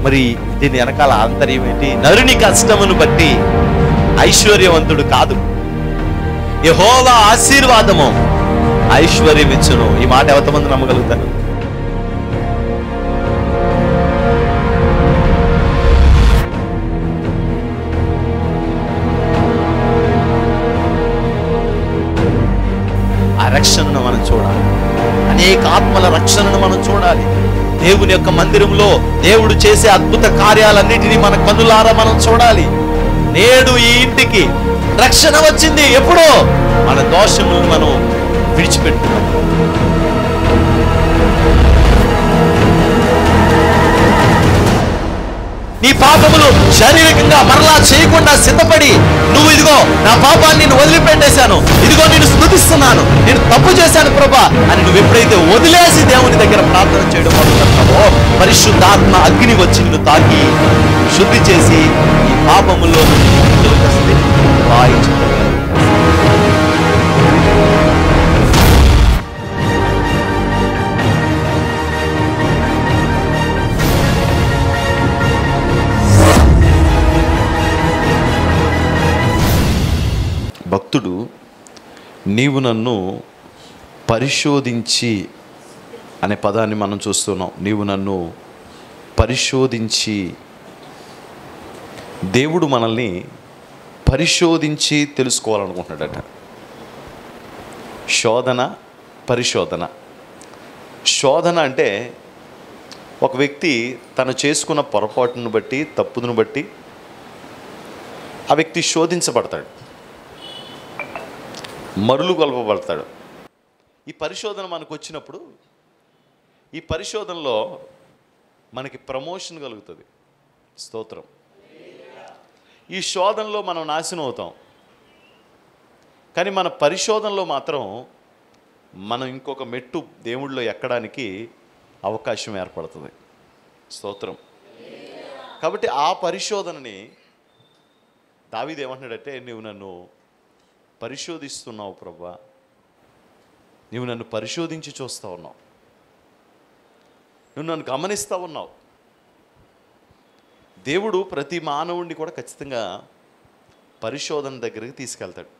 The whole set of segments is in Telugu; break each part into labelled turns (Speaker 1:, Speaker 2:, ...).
Speaker 1: మరి దీని వెనకాల ఆంతర్యం ఏంటి? నరుని కష్టమును బట్టి ఐశ్వర్యవంతుడు కాదు, యెహోవా ఆశీర్వాదము ఐశ్వర్యం ఇచ్చును. ఈ మాట ఎంతమంది నమ్మగలుగుతారు? ఆ రక్షణను మనం చూడాలి, అనేక ఆత్మల రక్షణను మనం చూడాలి. దేవుని యొక్క మందిరంలో దేవుడు చేసే అద్భుత కార్యాలన్నిటినీ మన కన్నులారా మనం చూడాలి. నేడు ఈ ఇంటికి రక్షణ వచ్చింది. ఎప్పుడో మన దోషములను మనం విడిచిపెట్టుకున్నాం. నీ పాపములు శారీరకంగా మరలా చేయకుండా సిద్ధపడి, నువ్వు ఇదిగో నా పాపాన్ని నేను వదిలిపెట్టేశాను, ఇదిగో నేను స్తుతిస్తున్నాను, నేను తప్పు చేశాను ప్రభా అని నువ్వు ఎప్పుడైతే వదిలేసి దేవుని దగ్గర ప్రార్థన చేయడం మొదలుపెడతావో, పరిశుద్ధాత్మ అగ్ని వచ్చి నిన్ను తాకి శుద్ధి చేసి ఈ పాపములో భక్తుడు, నీవు నన్ను పరిశోధించి అనే పదాన్ని మనం చూస్తున్నాం. నీవు నన్ను పరిశోధించి, దేవుడు మనల్ని పరిశోధించి తెలుసుకోవాలనుకుంటున్నాడట. శోధన, పరిశోధన. శోధన అంటే ఒక వ్యక్తి తను చేసుకున్న పొరపాటును బట్టి, తప్పును బట్టి ఆ వ్యక్తి శోధించబడతాడు, మరులు కొలపబడతాడు. ఈ పరిశోధన మనకు వచ్చినప్పుడు, ఈ పరిశోధనలో మనకి ప్రమోషన్ కలుగుతుంది. స్తోత్రం. ఈ శోధనలో మనం నాశనం అవుతాం, కానీ మన పరిశోధనలో మాత్రం మనం ఇంకొక మెట్టు దేవుడిలో ఎక్కడానికి అవకాశం ఏర్పడుతుంది. స్తోత్రం. కాబట్టి ఆ పరిశోధనని దావీదు ఏమంటున్నాడంటే, నువ్వు నన్ను పరిశోధిస్తున్నావు ప్రభా, నువ్వు నన్ను పరిశోధించి చూస్తూ ఉన్నావు, నువ్వు నన్ను గమనిస్తూ ఉన్నావు. దేవుడు ప్రతి మానవుడిని కూడా ఖచ్చితంగా పరిశోధన దగ్గరికి తీసుకెళ్తాడు.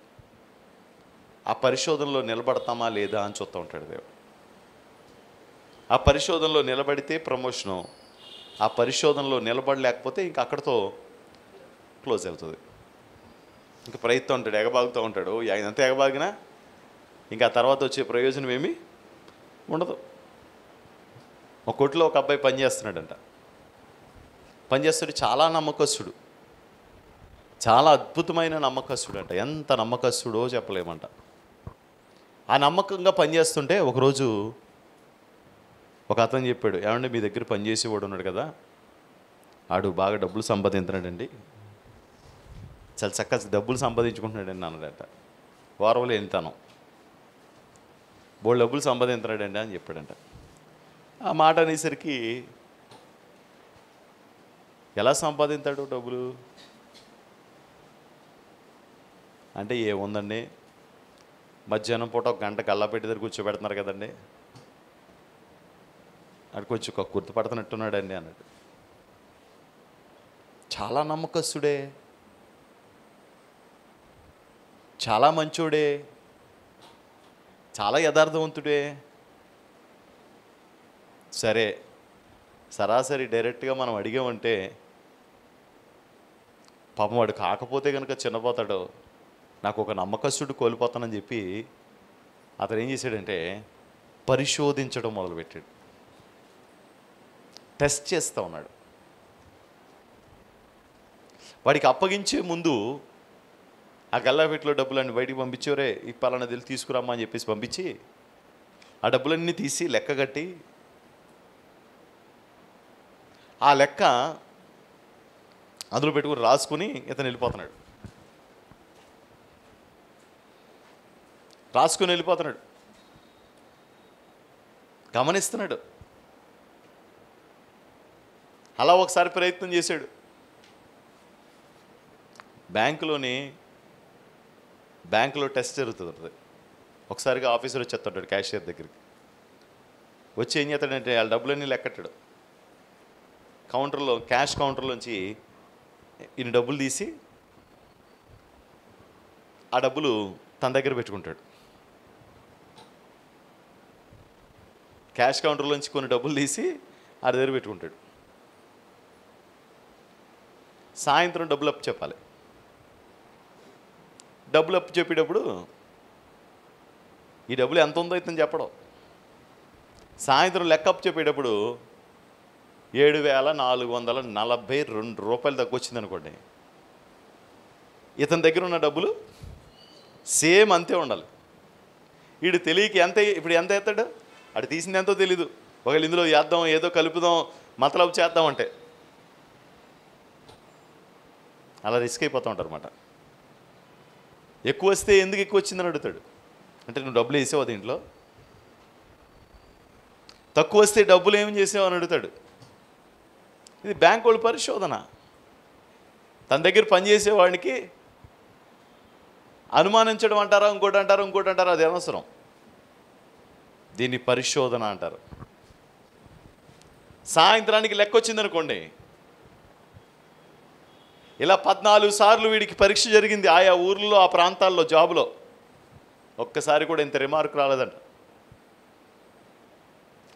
Speaker 1: ఆ పరిశోధనలో నిలబడతామా లేదా అని చూస్తూ ఉంటాడు దేవుడు. ఆ పరిశోధనలో నిలబడితే ప్రమోషను, ఆ పరిశోధనలో నిలబడలేకపోతే ఇంక అక్కడితో క్లోజ్ అవుతుంది. ఇంకా ప్రయత్నం ఉంటాడు, ఎగబాగుతూ ఉంటాడు. ఎంత ఎగబాగినా ఇంకా తర్వాత వచ్చే ప్రయోజనం ఏమీ ఉండదు. ఒక కొట్లో ఒక అబ్బాయి పనిచేస్తున్నాడంట. పనిచేస్తాడు, చాలా నమ్మకస్తుడు, చాలా అద్భుతమైన నమ్మకస్తుడు అంట. ఎంత నమ్మకస్తుడో చెప్పలేమంట. ఆ నమ్మకంగా పనిచేస్తుంటే ఒకరోజు ఒక అతను చెప్పాడు, ఏమంటే మీ దగ్గర పనిచేసేవాడు ఉన్నాడు కదా, ఆడు బాగా డబ్బులు సంపాదించున్నాడండి, చాలా చక్కగా డబ్బులు సంపాదించుకుంటున్నాడండి అన్నాడట. వారంలో ఎంతనం బోళ్ళు డబ్బులు సంపాదించున్నాడండి అని చెప్పాడంట. ఆ మాట అనేసరికి, ఎలా సంపాదించాడు డబ్బులు అంటే, ఏముందండి, మధ్యాహ్నం పూట ఒక గంట గల్లాపెట్టి దగ్గర కూర్చోబెడుతున్నారు కదండి, అక్కడ కొంచెం గుర్తుపడుతున్నట్టున్నాడండి అన్నాడు. చాలా నమ్మకస్తుడే, చాలా మంచోడే, చాలా యథార్థవంతుడే. సరే, సరాసరి డైరెక్ట్గా మనం అడిగామంటే పాపం వాడు కాకపోతే కనుక చిన్నపోతాడు, నాకు ఒక నమ్మకస్తుడు కోల్పోతానని చెప్పి అతను ఏం చేశాడంటే పరిశోధించడం మొదలుపెట్టాడు. టెస్ట్ చేస్తూ ఉన్నాడు. వాడికి అప్పగించే ముందు ఆ గల్లాపెట్టిలో డబ్బులన్నీ బయటికి పంపించేవరే, ఈ పలానా తెలిసి తీసుకురామ్మా అని చెప్పేసి పంపించి ఆ డబ్బులన్నీ తీసి లెక్క కట్టి, ఆ లెక్క అందులో పెట్టుకుని రాసుకుని ఇతను వెళ్ళిపోతున్నాడు. రాసుకుని వెళ్ళిపోతున్నాడు, గమనిస్తున్నాడు. అలా ఒకసారి ప్రయత్నం చేశాడు. బ్యాంకులో టెస్ట్ జరుగుతుంది. ఒకసారిగా ఆఫీసర్ వచ్చేస్తాడు క్యాషియర్ దగ్గరికి. వచ్చి ఏం చేస్తాడంటే వాళ్ళ డబ్బులన్నీ లెక్కట్టాడు. కౌంటర్లో, క్యాష్ కౌంటర్లోంచి ఈయన డబ్బులు తీసి ఆ డబ్బులు తన దగ్గర పెట్టుకుంటాడు. క్యాష్ కౌంటర్లోంచి కొన్ని డబ్బులు తీసి ఆ దగ్గర పెట్టుకుంటాడు. సాయంత్రం డబ్బులు అప్పు చెప్పాలి. డబ్బులు అప్పు చెప్పేటప్పుడు ఈ డబ్బులు ఎంత ఉందో ఇతను చెప్పడం. సాయంత్రం లెక్క అప్పు చెప్పేటప్పుడు 7,442 రూపాయలు తక్కువ వచ్చింది అనుకోండి. ఇతని దగ్గర ఉన్న డబ్బులు సేమ్ అంతే ఉండాలి. వీడు తెలియక ఇప్పుడు ఎంత ఎత్తాడు, అటు తీసింది ఎంతో తెలీదు. ఒకవేళ ఇందులో చేద్దాం, ఏదో కలుపుదాం, మతలబు చేద్దాం అంటే అలా రిస్క్ అయిపోతూ ఉంటారు అన్నమాట. ఎక్కువ వస్తే ఎందుకు ఎక్కువ వచ్చిందని అడుగుతాడు. అంటే నువ్వు డబ్బులు వేసావు దీంట్లో. తక్కువ వస్తే డబ్బులు ఏం చేసావు అని అడుగుతాడు. ఇది బ్యాంకు వాళ్ళ పరిశోధన. తన దగ్గర పనిచేసేవాడికి అనుమానించడం అంటారా, ఇంకోటి అంటారా, అది అనవసరం. దీన్ని పరిశోధన అంటారు. సాయంత్రానికి లెక్క వచ్చిందనుకోండి, ఇలా 14 సార్లు వీడికి పరీక్ష జరిగింది ఆయా ఊర్లో, ఆ ప్రాంతాల్లో, జాబులో. ఒక్కసారి కూడా ఇంత రిమార్క్ రాలేదంట.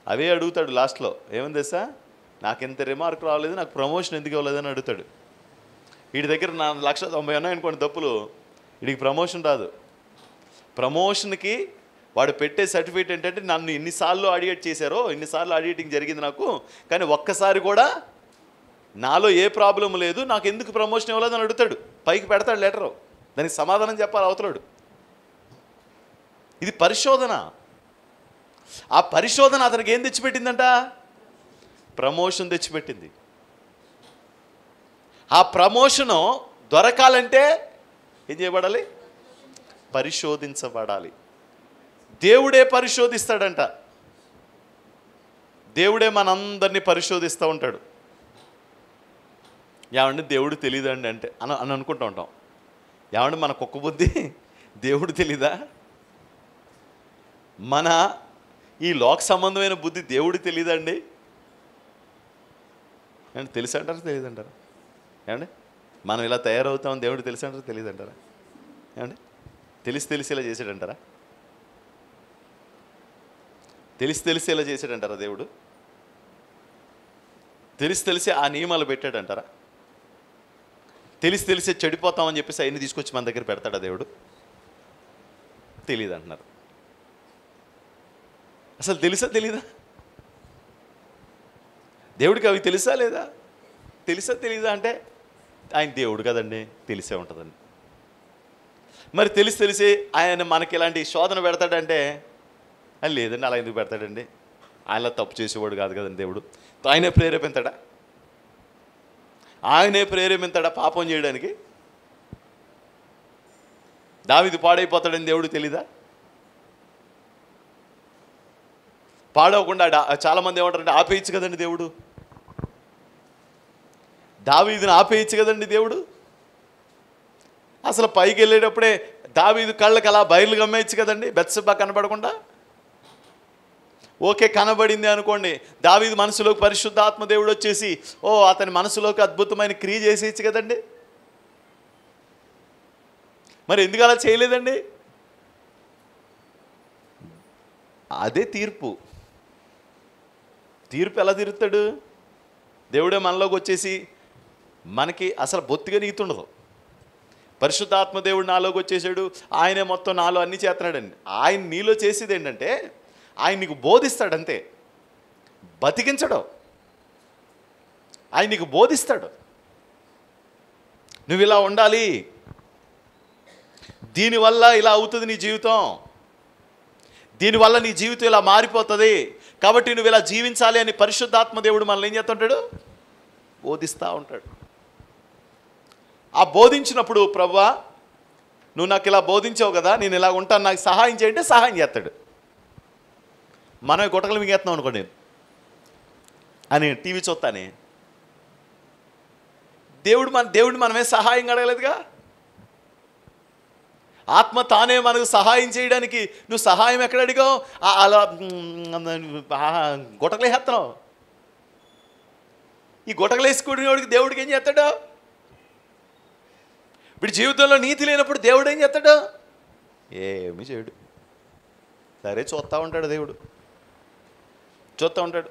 Speaker 1: అవే అడుగుతాడు లాస్ట్లో. ఏమని తెలుసా, నాకు ఇంత రిమార్క్ రాలేదు, నాకు ప్రమోషన్ ఎందుకు ఇవ్వలేదని అడుగుతాడు. వీడి దగ్గర 1,90,000 ఉన్నాయనుకోండి తప్పులు, వీడికి ప్రమోషన్ రాదు. ప్రమోషన్కి వాడు పెట్టే సర్టిఫికేట్ ఏంటంటే, నన్ను ఇన్నిసార్లు ఆడియేట్ చేశారో, ఇన్నిసార్లు ఆడియేటింగ్ జరిగింది నాకు, కానీ ఒక్కసారి కూడా నాలో ఏ ప్రాబ్లం లేదు, నాకు ఎందుకు ప్రమోషన్ ఇవ్వలేదని అడుగుతాడు. పైకి పెడతాడు లెటరు, దానికి సమాధానం చెప్పాలి అవతలాడు. ఇది పరిశోధన. ఆ పరిశోధన అతనికి ఏం తెచ్చిపెట్టిందంట, ప్రమోషన్ తెచ్చిపెట్టింది. ఆ ప్రమోషను దొరకాలంటే ఏం చేయబడాలి, పరిశోధించబడాలి. దేవుడే పరిశోధిస్తాడంట. దేవుడే మనందరినీ పరిశోధిస్తూ ఉంటాడు. ఏమండి దేవుడు తెలియదండి అంటే అని అనుకుంటూ ఉంటాం. ఏమండి మన కుక్క బుద్ధి దేవుడు తెలీదా? మన ఈ లోక సంబంధమైన బుద్ధి దేవుడు తెలియదండి ఏమండి? తెలుసు అంటారా, తెలియదంటారా? ఏమండి మనం ఇలా తయారవుతామని దేవుడు తెలుసు అంటారా, తెలియదంటారా? ఏమండి తెలిసి ఇలా చేసాడంటారా? తెలిసి ఇలా చేసాడంటారా? దేవుడు తెలిసి ఆ నియమాలు పెట్టాడంటారా? తెలిసే చెడిపోతామని చెప్పేసి అవన్నీ తీసుకొచ్చి మన దగ్గర పెడతాడా దేవుడు? తెలియదు అంటున్నారు. అసలు తెలుసా తెలీదా? దేవుడికి అవి తెలుసా లేదా? తెలీదా అంటే ఆయన దేవుడు కదండి, తెలిసే ఉంటుందండి. మరి తెలిసి ఆయన మనకి ఇలాంటి శోధన పెడతాడంటే లేదండి, అలా ఎందుకు పెడతాడండి? ఆయనలా తప్పు చేసేవాడు కాదు కదండి దేవుడు. ఆయనే ప్రేరేపింతాడా పాపం చేయడానికి? దావీదు పాడైపోతాడని దేవుడు తెలీదా? పాడవకుండా చాలామంది ఏమంటారంటే ఆపేయచ్చు కదండి దేవుడు. దావీదుని ఆపేయచ్చు కదండి దేవుడు. అసలు పైకి వెళ్ళేటప్పుడే దావీదు కళ్ళకి అలా బయలు గమ్మేయచ్చు కదండి, బెత్షెబా కనబడకుండా. ఓకే, కనబడింది అనుకోండి, దావీదు మనసులోకి పరిశుద్ధాత్మ దేవుడు వచ్చేసి అతని మనసులోకి అద్భుతమైన క్రియ చేసేయచ్చు కదండి. మరి ఎందుకు అలా చేయలేదండి? అదే తీర్పు ఎలా తీరుతాడు? దేవుడే మనలోకి వచ్చేసి మనకి అసలు బొత్తిగా నీతి ఉండదు. పరిశుద్ధాత్మ దేవుడు నాలోకి వచ్చేసాడు, ఆయనే మొత్తం నాలో అన్నీ చేస్తున్నాడండి. ఆయన నీలో చేసేది ఏంటంటే ఆయన నీకు బోధిస్తాడంతే, బతికించడం. ఆయన నీకు బోధిస్తాడు, నువ్వు ఇలా ఉండాలి, దీనివల్ల ఇలా అవుతుంది నీ జీవితం, దీనివల్ల నీ జీవితం ఇలా మారిపోతుంది, కాబట్టి నువ్వు ఇలా జీవించాలి అని పరిశుద్ధాత్మ దేవుడు మనల్ని ఏం చేస్తుంటాడు? బోధిస్తూ ఉంటాడు. ఆ బోధించినప్పుడు ప్రభువా నువ్వు నాకు ఇలా బోధించావు కదా, నేను ఇలా ఉంటాను, నాకు సహాయం చేయంటే సహాయం చేస్తాడు. మనమే గుట్టకలు మింగేస్తున్నాం అనుకోండి అని టీవీ చూస్తానే, దేవుడిని మనమే సహాయం అడగలేదుగా. ఆత్మ తానే మనకు సహాయం చేయడానికి నువ్వు సహాయం ఎక్కడ అడిగావు? అలా గుట్టకలేస్తున్నావు. ఈ గుటకలేసుకునేవాడికి దేవుడికి ఏం చేస్తాడు? వీడి జీవితంలో నీతి లేనప్పుడు దేవుడు ఏం చేస్తాడు? ఏమి చేయడు. సరే చూస్తూ ఉంటాడు దేవుడు, చూస్తూ ఉంటాడు.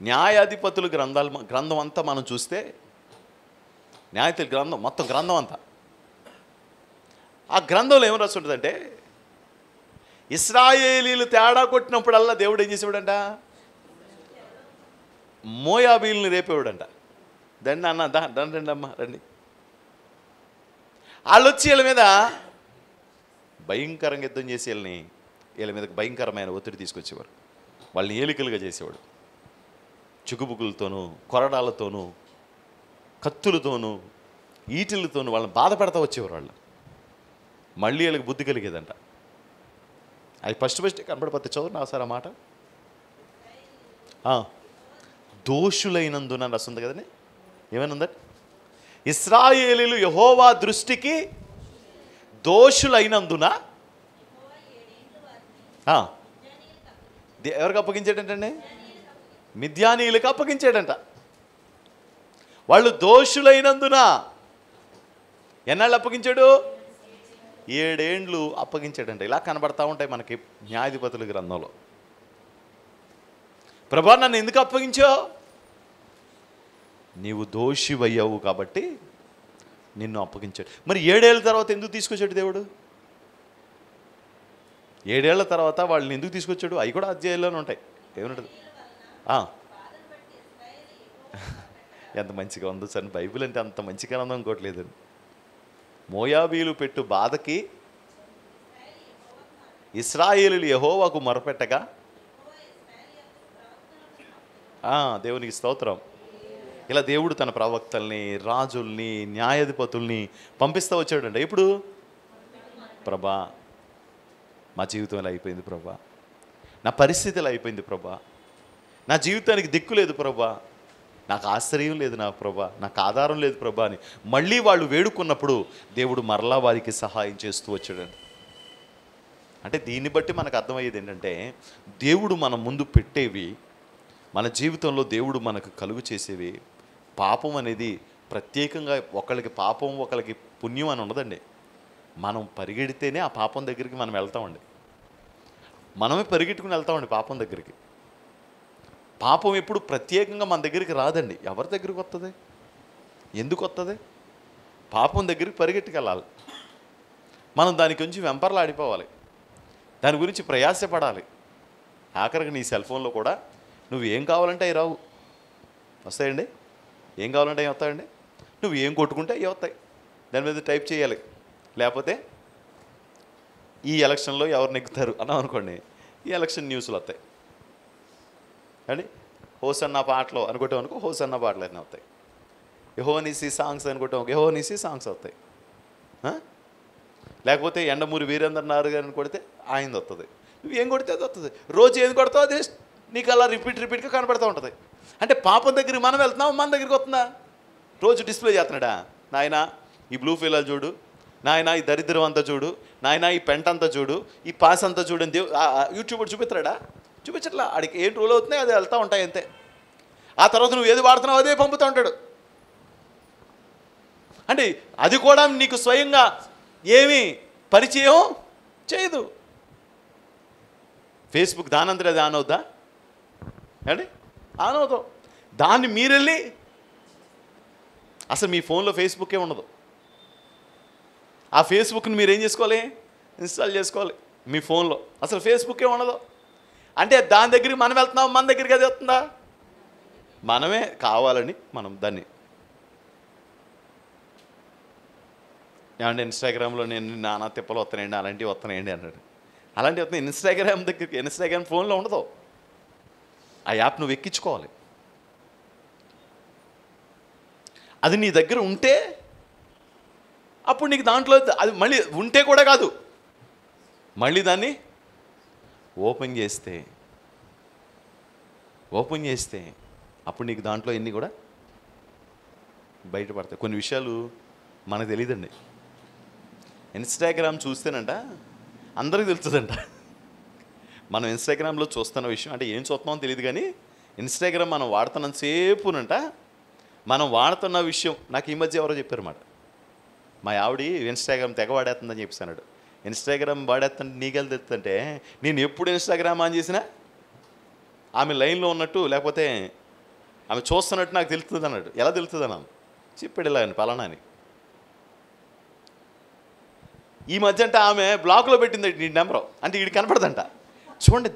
Speaker 1: న్యాయాధిపతుల గ్రంథం అంతా మనం చూస్తే, న్యాయాధిపతుల గ్రంథం మొత్తం గ్రంథం అంతా, ఆ గ్రంథంలో ఏం రాసి ఉంటుందంటే, ఇశ్రాయేలీలు తేడా కొట్టినప్పుడల్లా దేవుడు ఏం చేసేవాడంట? మోయాబీల్ని రేపేవాడంట. దండి అన్న రండి అమ్మ రండి. వాళ్ళు వచ్చి వీళ్ళ మీద భయంకరంగా యుద్ధం చేసి వీళ్ళ మీద భయంకరమైన ఒత్తిడి తీసుకొచ్చేవారు. వాళ్ళని ఏలికలుగా చేసేవాడు. చుకుబుకులతోనూ, కొరడాలతోనూ, కత్తులతోనూ, ఈటిలతోనూ వాళ్ళని బాధ పెడతా వచ్చేవారు. వాళ్ళు మళ్ళీ వీళ్ళకి బుద్ధి కలిగేదంట. అది ఫస్ట్ కనబడిపోతే చదువు నా సార్ ఆ మాట. దోషులైనందున రాస్తుంది కదండి. ఏమైనా ఉందండి? ఇశ్రాయేలీలు యెహోవా దృష్టికి దోషులైనందున ఎవరికి అప్పగించాడంటండి? మిద్యానీయులకు అప్పగించాడంట. వాళ్ళు దోషులైనందున ఎన్నాళ్ళు అప్పగించాడు? 7 ఏండ్లు అప్పగించాడంట. ఇలా కనబడతా ఉంటాయి మనకి న్యాయాధిపతుల గ్రంథంలో. ప్రభా నన్ను ఎందుకు అప్పగించావు? నీవు దోషివయ్యావు కాబట్టి నిన్ను అప్పగించాడు. మరి 7 ఏళ్ళ తర్వాత ఎందుకు తీసుకొచ్చాడు దేవుడు? 7 ఏళ్ల తర్వాత వాళ్ళని ఎందుకు తీసుకొచ్చాడు? అవి కూడా అధ్యాయంలోనే ఉంటాయి. ఏమన్నది? ఎంత మంచిగా ఉందో సార్, బైబిల్ అంటే అంత మంచిగా ఉందో అనుకోవట్లేదు. మోయాబీలు పెట్టు బాధకి ఇశ్రాయేలీయులు యెహోవాకు మొరపెట్టగా, దేవునికి స్తోత్రం. ఇలా దేవుడు తన ప్రవక్తల్ని, రాజుల్ని, న్యాయాధిపతుల్ని పంపిస్తూ వచ్చాడంట. ఇప్పుడు ప్రభా మా జీవితం ఇలా అయిపోయింది ప్రభా, నా పరిస్థితి ఇలా అయిపోయింది ప్రభా, నా జీవితానికి దిక్కు లేదు ప్రభా, నాకు ఆశ్రయం లేదు నా ప్రభా, నాకు ఆధారం లేదు ప్రభా అని మళ్ళీ వాళ్ళు వేడుకున్నప్పుడు దేవుడు మరలా వారికి సహాయం చేస్తూ వచ్చాడండి. అంటే దీన్ని బట్టి మనకు అర్థమయ్యేది ఏంటంటే, దేవుడు మన ముందు పెట్టేవి, మన జీవితంలో దేవుడు మనకు కలుగు చేసేవి, పాపం అనేది ప్రత్యేకంగా ఒకళ్ళకి పాపం ఒకళ్ళకి పుణ్యం అని ఉండదండి. మనం పరిగెడితేనే ఆ పాపం దగ్గరికి మనం వెళ్తామండి. మనమే పరిగెట్టుకుని వెళ్తామండి పాపం దగ్గరికి. పాపం ఎప్పుడు ప్రత్యేకంగా మన దగ్గరికి రాదండి. ఎవరి దగ్గరికి వస్తుంది? ఎందుకు వస్తుంది? పాపం దగ్గరికి పరిగెట్టుకెళ్ళాలి. మనం దాని గురించి వెంపర్లాడిపోవాలి, దాని గురించి ప్రయాసపడాలి. ఆఖరికి నీ సెల్ ఫోన్లో కూడా నువ్వు ఏం కావాలంటే అవి రావు, వస్తాయండి. ఏం కావాలంటే అవి వస్తాయండి. నువ్వు ఏం కొట్టుకుంటే అవి వస్తాయి. దాని మీద టైప్ చేయాలి. లేకపోతే ఈ ఎలక్షన్లో ఎవరు నెగ్గుతారు అన్నాం అనుకోండి, ఈ ఎలక్షన్ న్యూస్లు వస్తాయి అండి. హోసన్న పాటలు అనుకుంటాం అనుకో, హోసన్న పాటలు అన్నీ వస్తాయి. యెహోవానీసి సాంగ్స్ అనుకుంటాం, యెహోవానీసి సాంగ్స్ వస్తాయి. లేకపోతే ఎండమూరి వీరేంద్రనాథ్ గారిని కొడితే ఆయనది వస్తుంది. నువ్వు ఏం కొడితే అది వస్తుంది. రోజు ఏం కొడతావు అది నీకు అలా రిపీట్గా కనబడుతూ ఉంటుంది. అంటే పాపం దగ్గరికి మనం వెళ్తున్నాం, మన దగ్గరికి వస్తుందా? రోజు డిస్ప్లే చేస్తున్నాడా, నాయన ఈ బ్లూ ఫిల్లాలు చూడు, నాయన ఈ దరిద్రం అంతా చూడు, నాయన ఈ పెంట అంతా చూడు, ఈ పాస్ అంతా చూడని యూట్యూబ్ చూపిస్తాడా? చూపించట్లా. ఆడికి ఏం రూల్ అవుతున్నాయి అది వెళ్తూ ఉంటాయి అంతే. ఆ తర్వాత నువ్వు ఏది వాడుతున్నావు అదే పంపుతూ ఉంటాడు. అంటే అది కూడా నీకు స్వయంగా ఏమీ పరిచయం చేయదు. ఫేస్బుక్ దానంతరం అది ఆన్ అవుద్దా అండి? ఆన్ అవుతాం. దాన్ని మీరెళ్ళి అసలు మీ ఫోన్లో ఫేస్బుక్కే ఉండదు. ఆ ఫేస్బుక్ని మీరు ఏం చేసుకోవాలి? ఇన్స్టాల్ చేసుకోవాలి మీ ఫోన్లో. అసలు ఫేస్బుక్కే ఉండదు. అంటే దాని దగ్గరికి మనం వెళ్తున్నాం, మన దగ్గరికి అది వస్తుందా? మనమే కావాలని మనం దాన్ని ఏమంటే ఇన్స్టాగ్రామ్లో నేను నానా తిప్పలు వస్తున్నాయండి, అలాంటివి వస్తున్నాయండి అన్నాడు. అలాంటివి వస్తున్నాయి ఇన్స్టాగ్రామ్ దగ్గరికి. ఇన్స్టాగ్రామ్ ఫోన్లో ఉండదు. ఆ యాప్ నువ్వు ఎక్కించుకోవాలి. అది నీ దగ్గర ఉంటే అప్పుడు నీకు దాంట్లో అది మళ్ళీ ఉంటే కూడా కాదు, మళ్ళీ దాన్ని ఓపెన్ చేస్తే అప్పుడు నీకు దాంట్లో ఎన్ని కూడా బయటపడతాయి. కొన్ని విషయాలు మనకు తెలియదండి. ఇన్స్టాగ్రామ్ చూస్తేనంట అందరికీ తెలుస్తుందంట. మనం ఇన్స్టాగ్రామ్లో చూస్తున్న విషయం అంటే ఏం చూస్తున్నామో తెలియదు, కానీ ఇన్స్టాగ్రామ్ మనం వాడుతున్నంతసేపునంట మనం వాడుతున్న విషయం నాకు ఈ మధ్య ఎవరో చెప్పారన్నమాట. మా ఆవిడ ఇన్స్టాగ్రామ్ తెగ వాడేస్తుందని చెప్పేసాడు. ఇన్స్టాగ్రామ్ వాడేస్తుంటే నీకెళ్ళి తెలుస్తుంటే నేను ఎప్పుడు ఇన్స్టాగ్రామ్ ఆన్ చేసినా ఆమె లైన్లో ఉన్నట్టు లేకపోతే ఆమె చూస్తున్నట్టు నాకు తెలుస్తుంది అన్నాడు. ఎలా తెలుస్తుంది అన్నాను, చెప్పాడు ఇలా అని పలానా అని. ఈ మధ్య అంటే ఆమె బ్లాక్లో పెట్టింది నీ నెంబరు, అంటే వీడికి కనపడదంట. చూడండి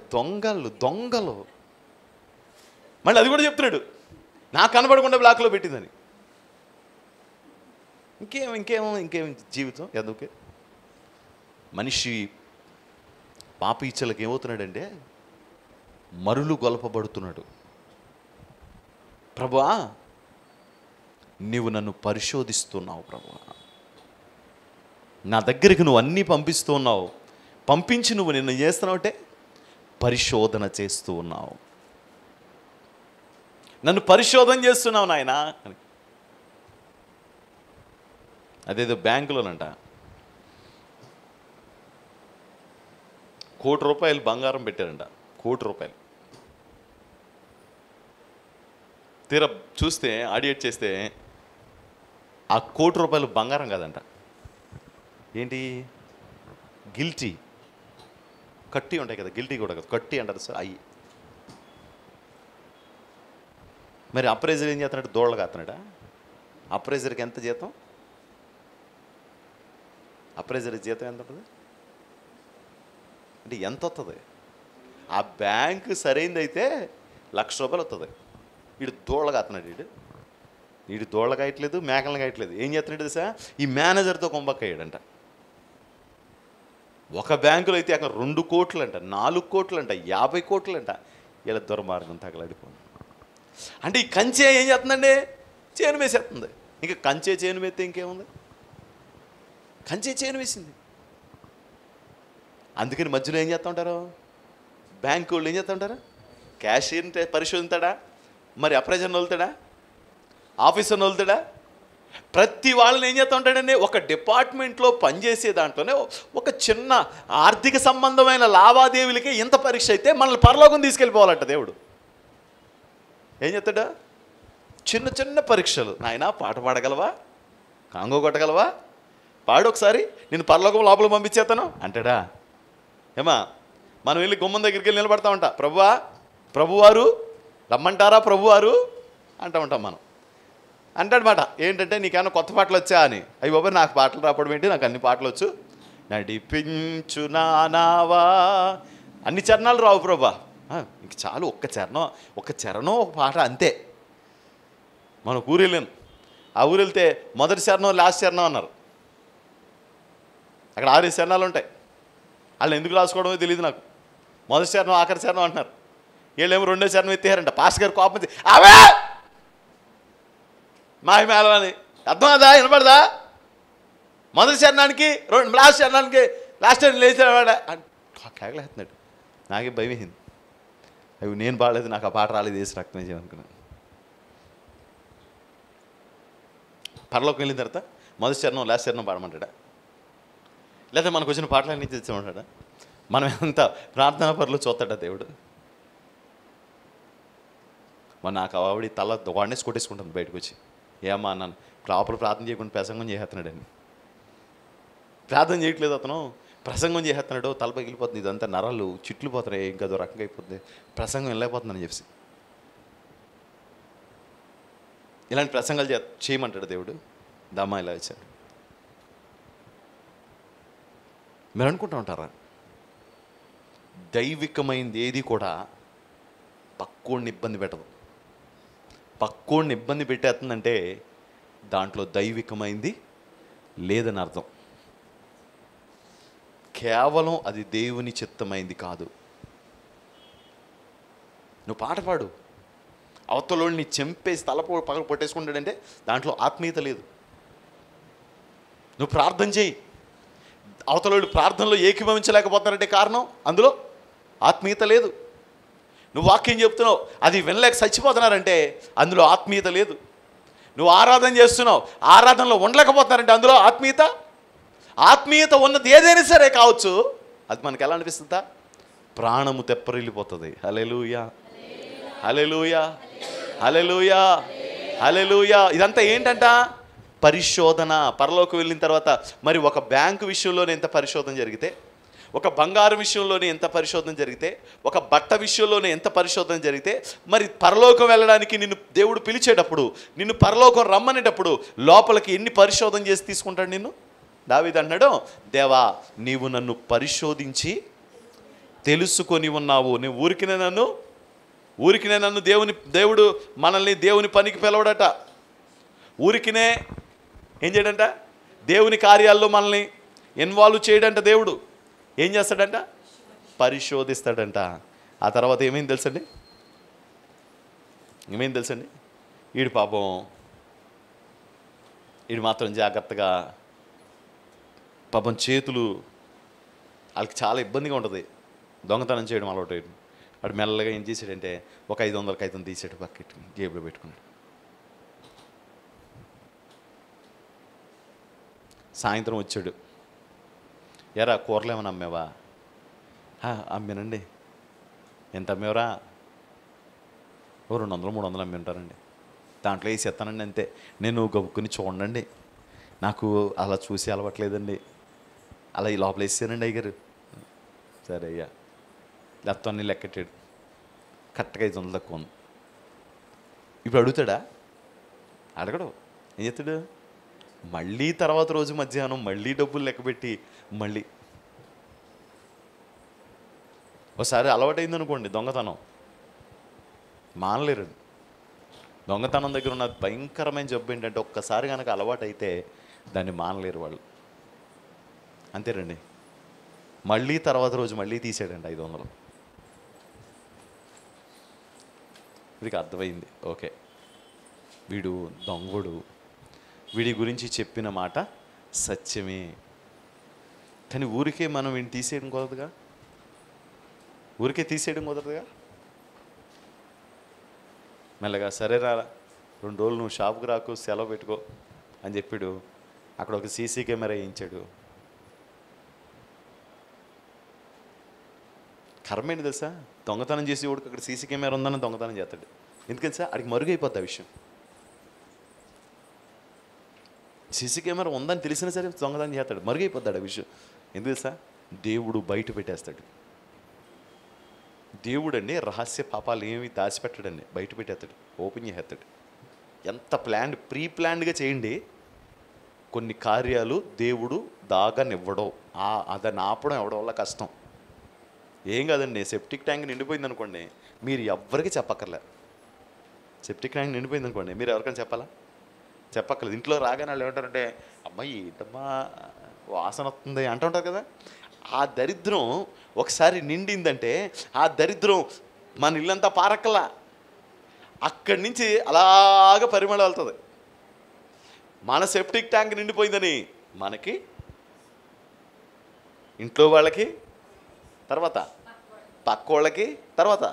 Speaker 1: దొంగలు మళ్ళీ అది కూడా చెప్తున్నాడు నాకు కనపడకుండా బ్లాక్లో పెట్టిందని. ఇంకేం జీవితం ఎందుకే మనిషి పాప ఇచ్చలకి ఏమవుతున్నాడంటే మరులు గొలపబడుతున్నాడు. ప్రభువా నీవు నన్ను పరిశోధిస్తున్నావు, ప్రభువా నా దగ్గరికి నువ్వు అన్నీ పంపిస్తూ ఉన్నావు, పంపించి నువ్వు నిన్ను చేస్తున్నావు అంటే పరిశోధన చేస్తూ ఉన్నావు, నన్ను పరిశోధన చేస్తున్నావు నాయనా అని. అదేదో బ్యాంకులోనంట ₹1,00,00,000 బంగారం పెట్టారంట. ₹1,00,00,000 తీరా చూస్తే ఆడియేట్ చేస్తే ఆ ₹1,00,00,000 బంగారం కాదంట. ఏంటి గిల్టీ కట్టి ఉంటాయి కదా, గిల్టీ కూడా కదా, కట్టి అంటారు సార్ అయ్యి. మరి అప్రైజర్ ఏం చేస్తున్నాడు, దోళ్ళగా కాస్తున్నాడా? అప్రైజర్కి ఎంత జీతం? అప్రైజర్ జీతం ఎంత ఉంటుంది అంటే ఎంత వస్తుంది? ఆ బ్యాంకు సరైనది అయితే ₹1,00,000 వస్తుంది. వీడు దోళ్ళగా కాస్తున్నాడు. వీడు దోళ్ళగా కాయట్లేదు, మేకలను కాయట్లేదు. ఏం చేస్తున్నాడు తెలుసా, ఈ మేనేజర్తో కొంబక్కయ్యాడంట. ఒక బ్యాంకులో అయితే అక్కడ 2 కోట్లు అంట, 4 కోట్లు అంట, 50 కోట్లు అంట. ఇలా దుర్మార్గం తగలడిపోయింది. అంటే ఈ కంచె ఏం చేస్తుందండి, చేను వేసేస్తుంది. ఇంకా కంచె చేను వేస్తే ఇంకేముంది, కంచె చేను వేసింది. అందుకని మధ్యలో ఏం చేస్తూ ఉంటారు బ్యాంకు వాళ్ళు, ఏం చేస్తూ ఉంటారు, క్యాషియర్ని పరిశోధిస్తాడా, మరి అప్రైజర్ని వదులుతాడా, ఆఫీసర్ని వదులుతాడా? ప్రతి వాళ్ళని ఏం చేస్తూ ఉంటాడండి, ఒక డిపార్ట్మెంట్లో పనిచేసే దాంట్లోనే ఒక చిన్న ఆర్థిక సంబంధమైన లావాదేవీలకి ఇంత పరీక్ష అయితే మనల్ని పరలోకం తీసుకెళ్ళిపోవాలంట దేవుడు. ఏం చేస్తాడా, చిన్న చిన్న పరీక్షలు. నాయనా పాట పాడగలవా, కాంగో కొట్టగలవా, పాడు ఒకసారి, నేను పరలోకం లోపల పంపించేస్తాను అంటాడా? ఏమా మనం వెళ్ళి గుమ్మం దగ్గరికి వెళ్ళి నిలబడతా ఉంటా, ప్రభువా ప్రభువారు రమ్మంటారా ప్రభువారు అంటూ ఉంటాం మనం. అంటాడనమాట, ఏంటంటే నీకేమన్నా కొత్త పాటలు వచ్చా అని. అయ్యి బాబా నాకు పాటలు రావడం ఏంటి, నాకు అన్ని పాటలు వచ్చు, నడిపించు నానావా, అన్ని చరణాలు రావు ప్రభా, ఇంక చాలు ఒక్క చరణం ఒక పాట అంతే. మనం ఊరు వెళ్ళాను, ఆ ఊరు వెళ్తే మొదటి చరణం లాస్ట్ చరణం అన్నారు. అక్కడ 6 చరణాలు ఉంటాయి. వాళ్ళు ఎందుకు రాసుకోవడమో తెలియదు నాకు. మొదటి చరణం ఆఖరి చరణం అంటున్నారు, వీళ్ళేమో 2వ చరణం ఎత్తేయారంట. పాస్ గారు కోపం వచ్చి అవే మాయమేళని అర్థం అదా, వినపడదా, మొదటి చరణానికి లాస్ట్ చరణానికి లాస్ట్ చరణం లేచాడు కేకలేస్తున్నాడు. నాకే భయం వేసింది. అవి నేను పాడలేదు, నాకు ఆ పాట రాలేదు, వేసి రక్తం వేసాను. పరలోకి వెళ్ళిన తర్వాత మొదటి చరణం లాస్ట్ చరణం పాడమంటాడా, లేదా మనకు వచ్చిన పాటలన్నీ తెచ్చామంటాడా? మనం ఎంత ప్రార్థనా పరులు చూస్తాడా దేవుడు? మన నాకు ఆవిడ తల వాడినేసి కొట్టేసుకుంటుంది బయటకు వచ్చి. ఏమా అన్నాను, లోపల ప్రార్థన చేయకుండా ప్రసంగం చేస్తున్నాడని. ప్రార్థన చేయట్లేదు అతను, ప్రసంగం చేస్తున్నాడు, తల పగిలిపోతుంది, ఇదంతా నరాలు చిట్లు పోతున్నాయి, ఇంకా అదో రకంగా అయిపోతుంది, ప్రసంగం వెళ్ళైపోతుందని చెప్పి. ఇలాంటి ప్రసంగాలు చేయమంటాడు దేవుడు? దమ్మా ఇలా వచ్చాడు. మీరు అనుకుంటూ ఉంటారా, దైవికమైనది ఏది కూడా పక్కోడిని ఇబ్బంది పెట్టదు. పక్కోడిని ఇబ్బంది పెట్టేస్తుందంటే దాంట్లో దైవికమైంది లేదని అర్థం. కేవలం అది దేవుని చిత్తమైంది కాదు. నువ్వు పాట పాడు, అవతలోని చెంపేసి పగలు పొట్టేసుకుంటాడంటే దాంట్లో ఆత్మీయత లేదు. నువ్వు ప్రార్థన చేయి, అవతలోడు ప్రార్థనలో ఏకీభవించలేకపోతున్నారంటే కారణం అందులో ఆత్మీయత లేదు. నువ్వు వాక్యం చెప్తున్నావు, అది వినలేక చచ్చిపోతున్నారంటే అందులో ఆత్మీయత లేదు. నువ్వు ఆరాధన చేస్తున్నావు, ఆరాధనలో ఉండలేకపోతున్నారంటే అందులో ఆత్మీయత ఉన్నది ఏదైనా సరే కావచ్చు, అది మనకు ఎలా అనిపిస్తుందా, ప్రాణము తెప్పరిల్లిపోతుంది. హల్లెలూయా. హల్లెలూయా, హల్లెలూయా, హల్లెలూయా. ఇదంతా ఏంటంట? పరిశోధన. పరలోకి వెళ్ళిన తర్వాత మరి ఒక బ్యాంకు విషయంలోనే ఎంత పరిశోధన జరిగితే, ఒక బంగారం విషయంలోనే ఎంత పరిశోధన జరిగితే, ఒక బట్ట విషయంలోనే ఎంత పరిశోధన జరిగితే, మరి పరలోకం వెళ్ళడానికి నిన్ను దేవుడు పిలిచేటప్పుడు, నిన్ను పరలోకం రమ్మనేటప్పుడు లోపలికి ఎన్ని పరిశోధన చేసి తీసుకుంటాడు నిన్ను? దావీదు అన్నాడు, దేవా నీవు నన్ను పరిశోధించి తెలుసుకొని ఉన్నావు. నేను ఊరికినే నన్ను దేవుడు మనల్ని దేవుని పనికి పిలవడట. ఊరికినే ఏం చేయడంట? దేవుని కార్యాల్లో మనల్ని ఇన్వాల్వ్ చేయడంట. దేవుడు ఏం చేస్తాడంట? పరిశోధిస్తాడంట. ఆ తర్వాత ఏమైంది తెలుసండి? వీడు పాపం వీడు మాత్రం జాగ్రత్తగా పాపం చేతులు వాళ్ళకి చాలా ఇబ్బందిగా ఉంటుంది దొంగతనం చేయడం అలవాటు. వాడు మెల్లగా ఏం చేశాడంటే ఒక 500 కాగితం తీసాడు, బకెట్ జేబులో పెట్టుకున్నాడు. సాయంత్రం వచ్చాడు, ఎరా కూరలు ఏమైనా అమ్మేవా? అమ్మానండి. ఎంత అమ్మేవరా? 200-300 అమ్మి ఉంటారండి. దాంట్లో వేసి ఎత్తానండి అంతే. నేను గబుక్కుని చూడండి, నాకు అలా చూసి అలవాట్లేదండి, అలా ఈ లోపల వేసానండి అయ్యగారు. సరే అయ్యా. మొత్తం అన్నీ లెక్కెట్టాడు, కరెక్ట్గా 500 తక్కువ ఉంది. ఇప్పుడు అడుగుతాడా? అడగడు. ఏం చేస్తాడు? మళ్ళీ తర్వాత రోజు మధ్యాహ్నం మళ్ళీ డబ్బులు లెక్కబెట్టి మళ్ళీ ఒకసారి అలవాటైంది అనుకోండి దొంగతనం, మానలేరు. దొంగతనం దగ్గర ఉన్న భయంకరమైన జబ్బు ఏంటంటే ఒక్కసారి కనుక అలవాటు అయితే దాన్ని మానలేరు వాళ్ళు. అంతేనండి. మళ్ళీ తర్వాత రోజు మళ్ళీ తీసాడండి 500. వీడికి అర్థమైంది, ఓకే వీడు దొంగడు, వీడి గురించి చెప్పిన మాట సత్యమే. కానీ ఊరికే మనం వీడిని తీసేయడం కుదరదుగా, మెల్లగా సరే రా 2 రోజులు నువ్వు షాపుకి రాకు, సెలవు పెట్టుకో అని చెప్పాడు. అక్కడ ఒక సీసీ కెమెరా వేయించాడు. కర్మ ఏంటి తెలుసా? దొంగతనం చేసి వాడికి అక్కడ సీసీ కెమెరా ఉందని దొంగతనం చేస్తాడు. ఎందుకని సార్? అడిగి మరుగైపోద్ది ఆ విషయం. సీసీ కెమెరా ఉందని తెలిసినా సరే దొంగతనం చేస్తాడు, మరుగైపోతాడు ఆ విషయం. ఎందుకు సార్? దేవుడు బయట పెట్టేస్తాడు. దేవుడు అండి రహస్య పాపాలు ఏమి దాచిపెట్టాడండి, బయట పెట్టేస్తాడు, ఓపెన్ చేస్తాడు. ఎంత ప్రీ ప్లాన్డ్గా చేయండి. కొన్ని కార్యాలు దేవుడు దాగనివ్వడం, అదని ఆపడం ఎవడం వల్ల కష్టం. ఏం కాదండి, సెప్టిక్ ట్యాంక్ నిండిపోయింది అనుకోండి, మీరు ఎవ్వరికి చెప్పక్కర్లే. సెప్టిక్ ట్యాంక్ నిండిపోయింది అనుకోండి, మీరు ఎవరికైనా చెప్పక్కర్లేదు. ఇంట్లో రాగానే వాళ్ళు ఏమంటారంటే, అమ్మాయి ఏంటమ్మా వాసన వస్తుంది అంటూ ఉంటారు కదా. ఆ దరిద్రం ఒకసారి నిండిందంటే ఆ దరిద్రం మన ఇల్లంతా పారక్కలా, అక్కడి నుంచి అలాగ పరిమళం వెళ్తుంది. మన సెప్టిక్ ట్యాంక్ నిండిపోయిందని మనకి, ఇంట్లో వాళ్ళకి, తర్వాత పక్క వాళ్ళకి, తర్వాత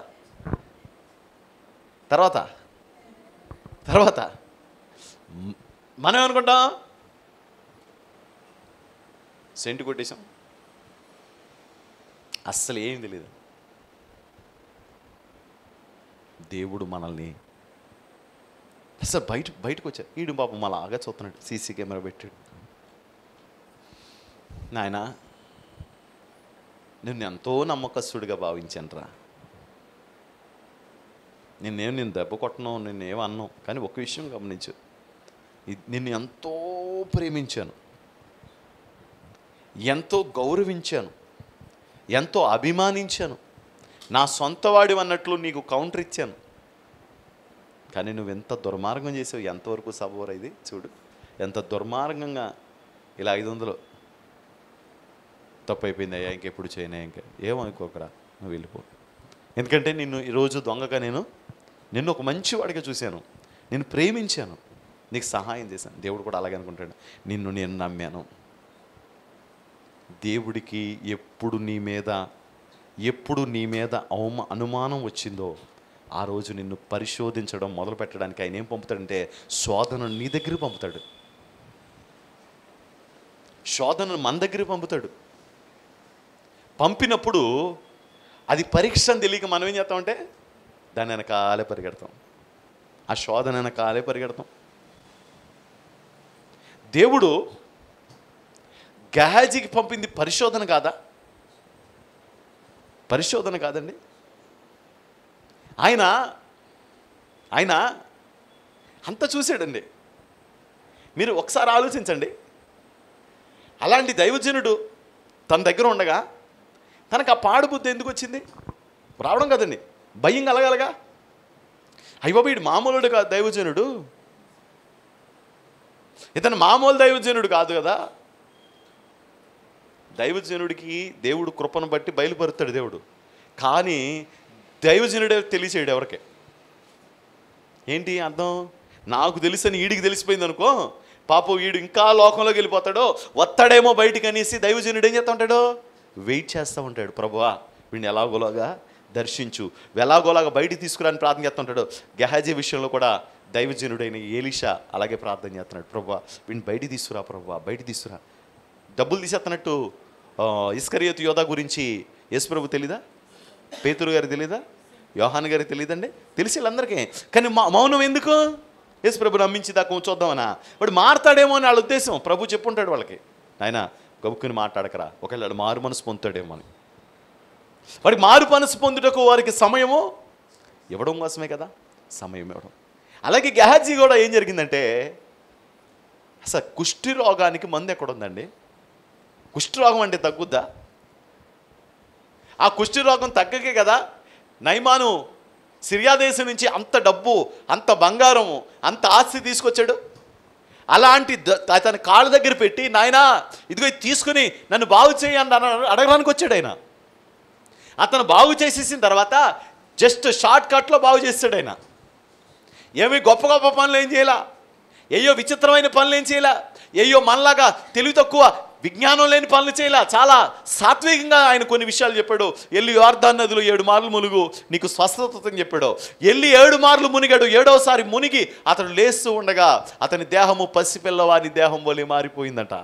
Speaker 1: మనం ఏమనుకుంటాం? సెంటు కొట్టేశాం, అస్సలు ఏం తెలియదు. దేవుడు మనల్ని అసలు బయటకు వచ్చారు. ఈడు పాపం అలాగా చూస్తున్నాడు, సీసీ కెమెరా పెట్టాడు. నాయనా నిన్ను ఎంతో నమ్మకస్తుడిగా భావించాను రా, నేను దెబ్బ కొట్టను, నిన్నేం అన్నాను, కానీ ఒక విషయం గమనించు, నిన్ను ఎంతో ప్రేమించాను, ఎంతో గౌరవించాను, ఎంతో అభిమానించాను, నా సొంతవాడి అన్నట్లు నీకు కౌంటర్ ఇచ్చాను, కానీ నువ్వు ఎంత దుర్మార్గం చేసావు. ఎంతవరకు సబోరా ఇది చూడు, ఎంత దుర్మార్గంగా ఇలా 500 తప్పు అయిపోయింది అయ్యా, ఇంకెప్పుడు చేయనా, ఇంకా ఏమనుకోకరా, నువ్వు వెళ్ళిపో. ఎందుకంటే ఈరోజు దొంగగా నిన్ను ఒక మంచివాడిగా చూశాను, నేను ప్రేమించాను, నీకు సహాయం చేశాను. దేవుడు కూడా అలాగే అనుకుంటాడు, నేను నమ్మాను. దేవుడికి ఎప్పుడు నీ మీద అనుమానం వచ్చిందో ఆ రోజు నిన్ను పరిశోధించడం మొదలు పెట్టడానికి ఆయన ఏం పంపుతాడంటే శోధనను నీ దగ్గర పంపుతాడు. శోధనను మన దగ్గర పంపుతాడు. పంపినప్పుడు అది పరీక్ష అని తెలియక మనం ఏం చేస్తామంటే దాని వెనకాలే పరిగెడతాం, ఆ శోధన వెనకాలే పరిగెడతాం. దేవుడు గెహాజీకి పంపింది పరిశోధన కాదా? పరిశోధన కాదండి. ఆయన ఆయన అంత చూశాడండి. మీరు ఒకసారి ఆలోచించండి. అలాంటి దైవజనుడు తన దగ్గర ఉండగా తనకు ఆ పాడుబుద్ధి ఎందుకు వచ్చింది? రావడం కదండి, భయం కలగలగా. అయ్యో వీడు మామూలుడు కాదు, దైవజనుడు, ఇతను మామూలు దైవజనుడు కాదు కదా. దైవజనుడికి దేవుడు కృపను బట్టి బయలుపరుతాడు దేవుడు, కానీ దైవజనుడే తెలిసాడు ఎవరికి. ఏంటి అర్థం? నాకు తెలుసని వీడికి తెలిసిపోయింది అనుకో, పాపం వీడు ఇంకా లోకంలోకి వెళ్ళిపోతాడో, వస్తాడేమో బయటికి అనేసి దైవజనుడు ఏం చేస్తూ ఉంటాడు? వెయిట్ చేస్తూ ఉంటాడు. ప్రభువా వీడిని ఎలాగోలాగా దర్శించు, ఎలాగోలాగా బయటికి తీసుకురాని ప్రార్థన చేస్తుంటాడు. గెహాజీ విషయంలో కూడా దైవజనుడైన ఎలీషా అలాగే ప్రార్థన చేస్తున్నాడు. ప్రభువా వీడిని బయటికి తీసుకురా, ప్రభువా బయటికి తీసుకురా. డబ్బులు తీసేస్తున్నట్టు ఇస్కరియోతు యోధా గురించి యేసుప్రభు తెలీదా? పేతురు గారికి తెలీదా? యోహాన్ గారికి తెలియదండి? తెలిసి వీళ్ళందరికీ. కానీ మౌనం ఎందుకు? యేసుప్రభు నమ్మించి దాకా చూద్దామనా? వాడు మారతాడేమో అని వాళ్ళ ఉద్దేశం. ప్రభు చెప్పుంటాడు వాళ్ళకి, ఆయన గబుక్కుని మాట్లాడకరా, ఒకవేళ మారు మనసు పొందుతాడేమో అని. వాడికి మారు మనసు పొందుటకు వారికి సమయము ఇవ్వడం కోసమే కదా, సమయం ఇవ్వడం. అలాగే గెహాజీ కూడా ఏం జరిగిందంటే, అసలు కుష్టి రోగానికి మందు ఎక్కడుందండి? కుష్ఠరోగం అంటే తగ్గుద్దా? ఆ కుష్టి రోగం తగ్గకే కదా నయమాను సిరియా దేశం నుంచి అంత డబ్బు, అంత బంగారము, అంత ఆస్తి తీసుకొచ్చాడు. అలాంటి అతని కాళ్ళ దగ్గర పెట్టి, నాయనా ఇదిగో తీసుకుని నన్ను బాగు చేయండి అని అడగడానికి వచ్చాడు ఆయన. అతను బాగు చేసేసిన తర్వాత జస్ట్ షార్ట్ కట్లో బాగు చేస్తాడు ఆయన. ఏమి గొప్ప గొప్ప పనులు ఏం చేయాల, ఏయో విచిత్రమైన పనులు ఏం చేయాల, ఏయో మనలాగా తెలివి తక్కువ విజ్ఞానం లేని పనులు చేయాల. చాలా సాత్వికంగా ఆయన కొన్ని విషయాలు చెప్పాడు. వెళ్ళి యోర్దాను నదిలో 7 మార్లు మునుగు, నీకు స్వస్థత అని చెప్పాడు. వెళ్ళి 7 మార్లు మునిగాడు. 7వసారి మునిగి అతడు లేస్తూ ఉండగా అతని దేహము పసిపిల్లవాని దేహం వలె మారిపోయిందంట.